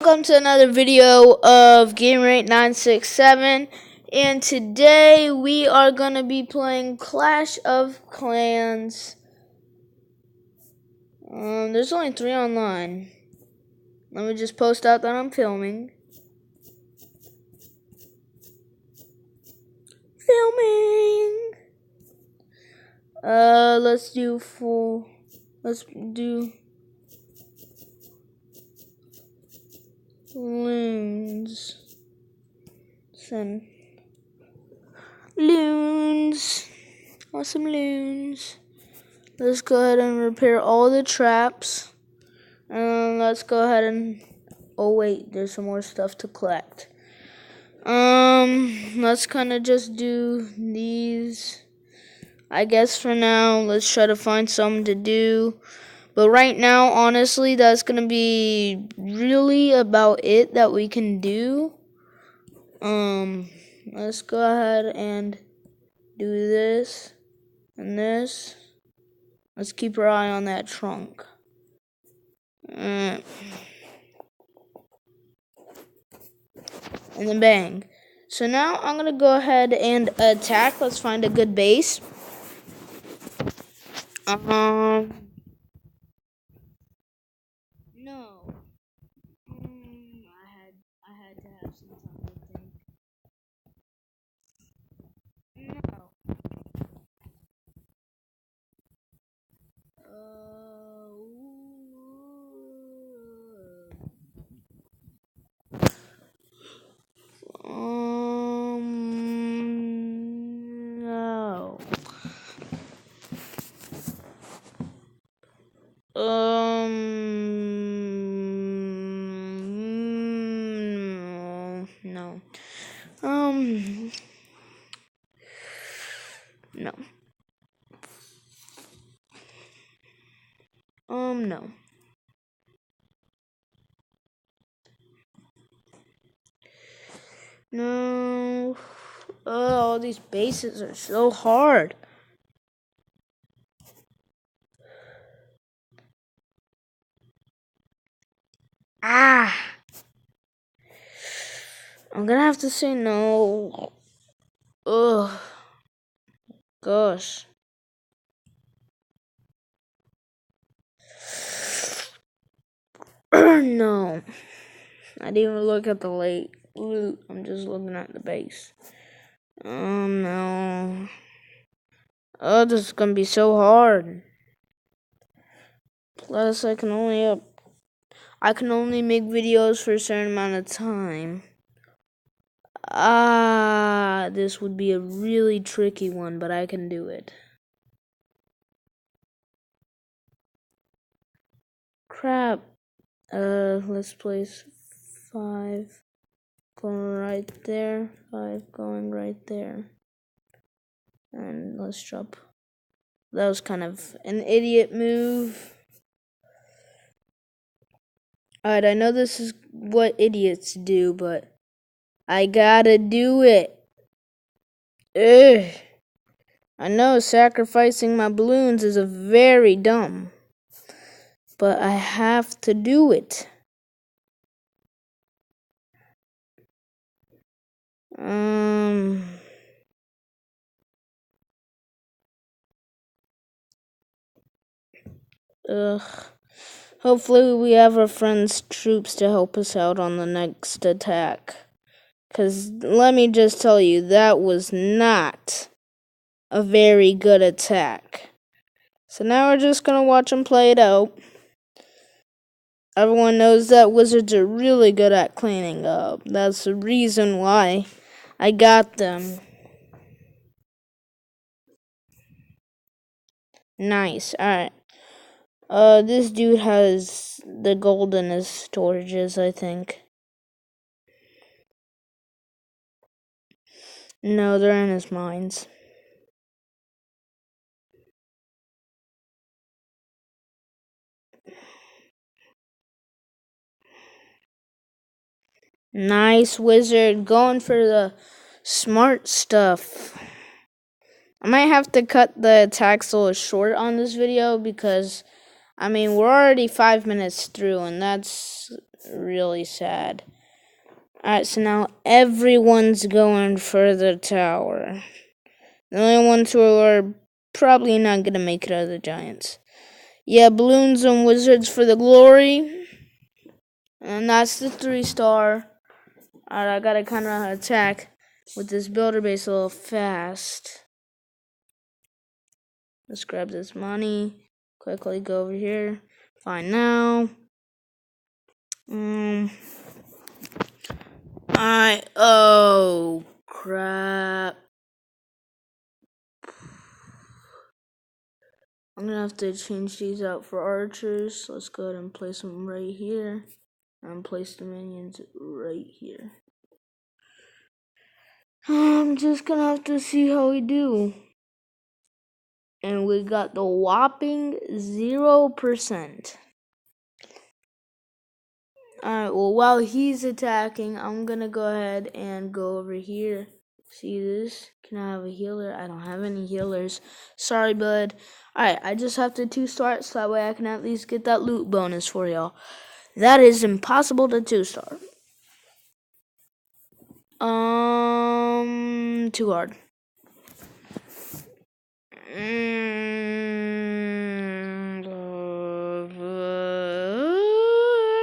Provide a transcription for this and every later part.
Welcome to another video of GameRate967, and today we are gonna be playing Clash of Clans. There's only 3 online. Let me just post out that I'm filming. Let's do full. Let's do loons. Send loons. Awesome loons. Let's go ahead and repair all the traps. And let's go ahead and... Oh wait, there's some more stuff to collect. Let's kind of just do these. I guess for now, let's try to find something to do. But right now, honestly, that's going to be really about it that we can do. Let's go ahead and do this and this. Let's keep our eye on that trunk. And then bang. So now I'm going to go ahead and attack. Let's find a good base. No. I had to have some time to think. No. No. No. No. No. No. All these bases are so hard. Ah. I'm gonna have to say no. Ugh. Gosh. No. I didn't even look at the loot. I'm just looking at the base. Oh no. Oh, this is gonna be so hard. Plus, I can only make videos for a certain amount of time. This would be a really tricky one, but I can do it. Crap. Let's place 5 going right there, 5 going right there. And let's drop. That was kind of an idiot move. Alright, I know this is what idiots do, but I gotta do it. Ugh. I know sacrificing my balloons is very dumb, but I have to do it. Hopefully we have our friends' troops to help us out on the next attack. 'Cause let me just tell you, that was not a very good attack. So now we're just gonna watch them play it out. Everyone knows that wizards are really good at cleaning up. That's the reason why I got them. Nice. Alright. This dude has the gold in his storages, I think. No, they're in his mines. Nice, wizard. Going for the smart stuff. I might have to cut the attacks a little short on this video because, I mean, we're already 5 minutes through, and that's really sad. Alright, so now everyone's going for the tower. The only ones who are probably not gonna make it are the giants. Yeah, balloons and wizards for the glory. And that's the 3-star. Alright, I gotta kinda attack with this builder base a little fast. Let's grab this money. Quickly go over here. Fine now. Oh crap. I'm gonna have to change these out for archers. Let's go ahead and place them right here. And place the minions right here. I'm just gonna have to see how we do. And we got the whopping 0%. Alright, well, while he's attacking, I'm gonna go ahead and go over here. See this? Can I have a healer? I don't have any healers. Sorry, bud. Alright, I just have to 2-star so that way I can at least get that loot bonus for y'all. That is impossible to 2-star. Too hard.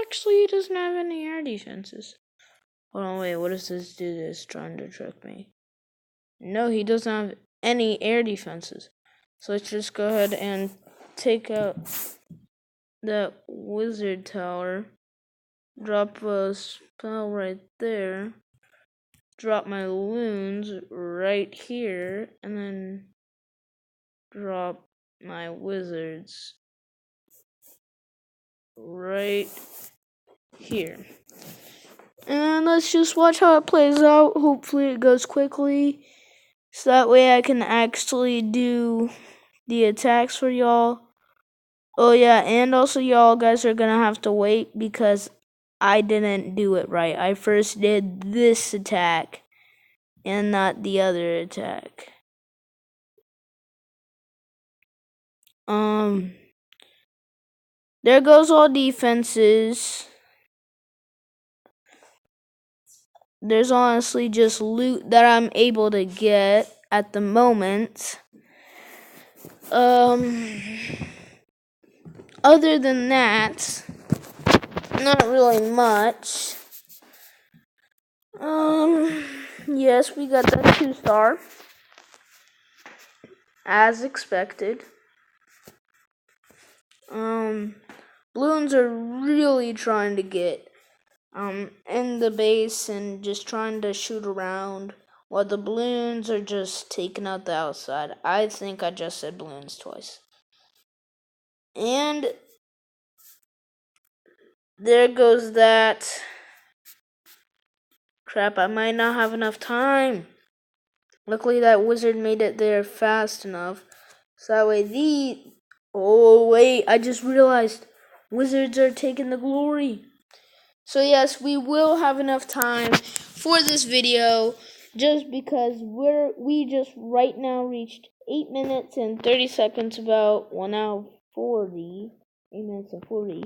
Actually, he doesn't have any air defenses. Hold on, wait, what does this dude is trying to trick me? No, he doesn't have any air defenses. So let's just go ahead and take out that wizard tower. Drop a spell right there. Drop my loons right here. And then drop my wizards right here. And let's just watch how it plays out. Hopefully it goes quickly, so that way I can actually do the attacks for y'all. Oh yeah, and also y'all guys are gonna have to wait because I didn't do it right. I first did this attack and not the other attack. There goes all defenses. There's honestly just loot that I'm able to get at the moment. Other than that, not really much. Yes, we got that 2-star. As expected. Balloons are really trying to get in the base and just trying to shoot around, while the balloons are just taking out the outside. I think I just said balloons twice. And there goes that. Crap, I might not have enough time. Luckily that wizard made it there fast enough. So that way oh wait, I just realized wizards are taking the glory. So yes, we will have enough time for this video just because we just right now reached 8 minutes and 30 seconds about, well now 40. 8 minutes and 40.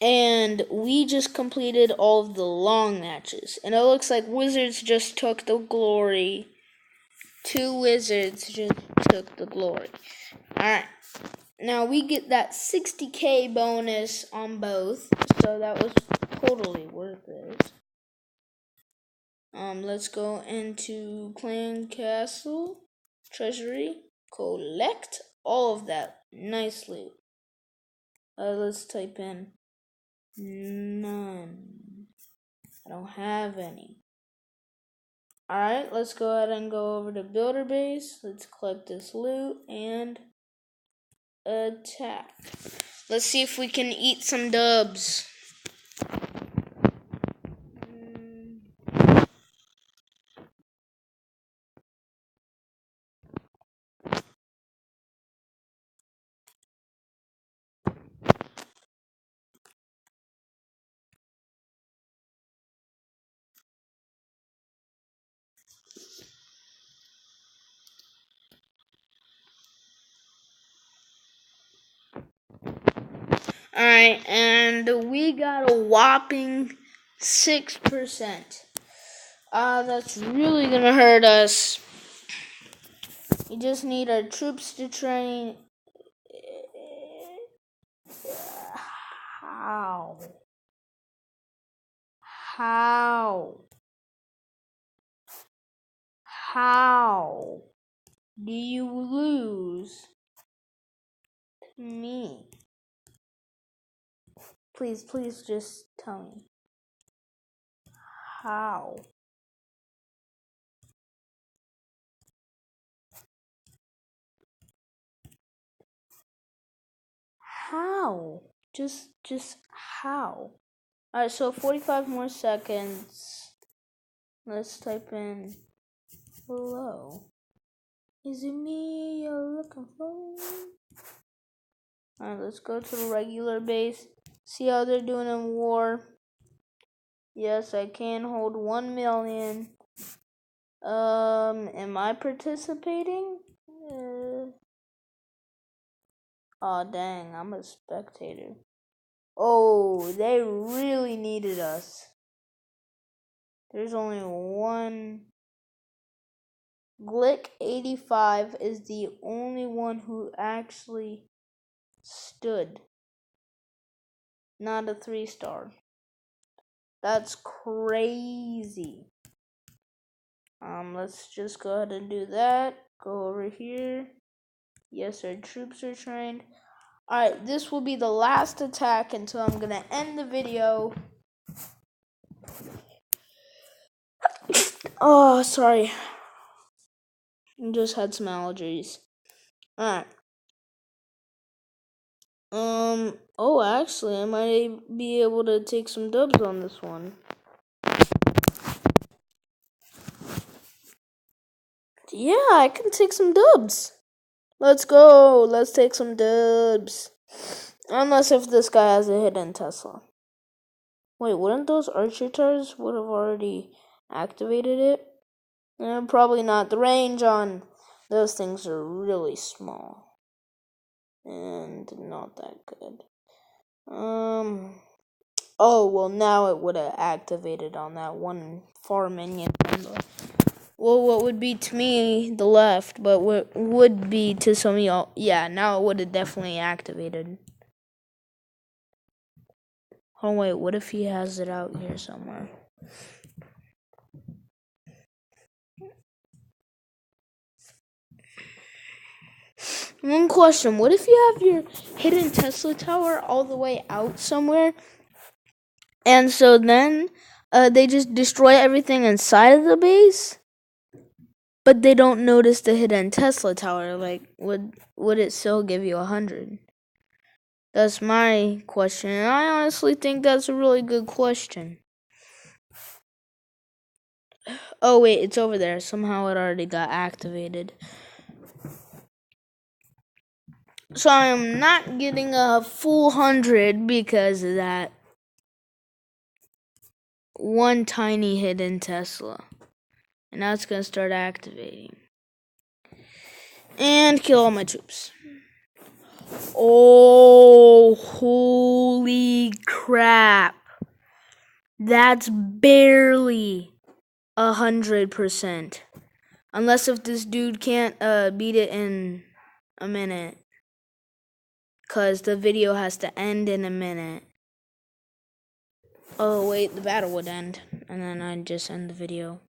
And we just completed all of the long matches. And it looks like wizards just took the glory. 2 wizards just took the glory. Alright. Now we get that 60k bonus on both. So that was totally worth it. Let's go into Clan Castle. Treasury. Collect all of that. Nice loot. Let's type in none. I don't have any. Alright, let's go ahead and go over to builder base. Let's collect this loot and attack. Let's see if we can eat some dubs. Alright, and we got a whopping 6%. That's really gonna hurt us. We just need our troops to train. How? How do you lose to me? Please just tell me. How? How? Just how? Alright, so 45 more seconds. Let's type in hello. Is it me you're looking for? Alright, let's go to the regular base. See how they're doing in war. Yes, I can hold 1 million. Am I participating? Oh dang, I'm a spectator. Oh, they really needed us. There's only one. Glick 85 is the only one who actually stood. Not a 3-star. That's crazy. Let's just go ahead and do that. Go over here. Yes, our troops are trained. Alright, this will be the last attack until I'm gonna end the video. Oh, sorry. I just had some allergies. Alright. Oh, actually, I might be able to take some dubs on this one. Yeah, I can take some dubs. Let's go. Let's take some dubs. Unless if this guy has a hidden Tesla. Wait, wouldn't those archer turrets would have already activated it? Probably not. The range on those things are really small. And not that good. Oh, well, now it would have activated on that one far minion. Well, what would be to me the left, but what would be to some of y'all, yeah, now it would have definitely activated. Oh, wait, what if he has it out here somewhere? One question, what if you have your hidden Tesla tower all the way out somewhere? And so then they just destroy everything inside of the base? But they don't notice the hidden Tesla tower. Like, would it still give you 100? That's my question. And I honestly think that's a really good question. Oh, wait, it's over there. Somehow it already got activated. So I'm not getting a full 100 because of that one tiny hidden Tesla. And now it's going to start activating. And kill all my troops. Oh, holy crap. That's barely 100%. Unless if this dude can't beat it in a minute. Because the video has to end in a minute. Oh, wait, the battle would end. And then I'd just end the video.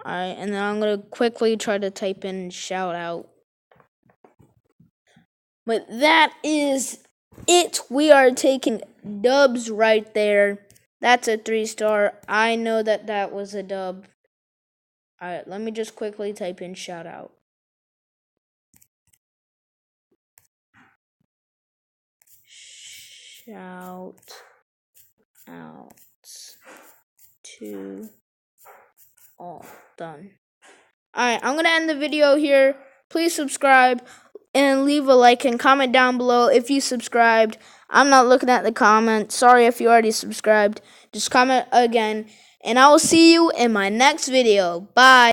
Alright, and then I'm going to quickly try to type in shout out. But that is it. We are taking dubs right there. That's a 3-star. I know that was a dub. Alright, let me just quickly type in shout out. Shout out to all. Done. Alright, I'm going to end the video here. Please subscribe and leave a like and comment down below if you subscribed. I'm not looking at the comments. Sorry if you already subscribed. Just comment again. And I will see you in my next video. Bye.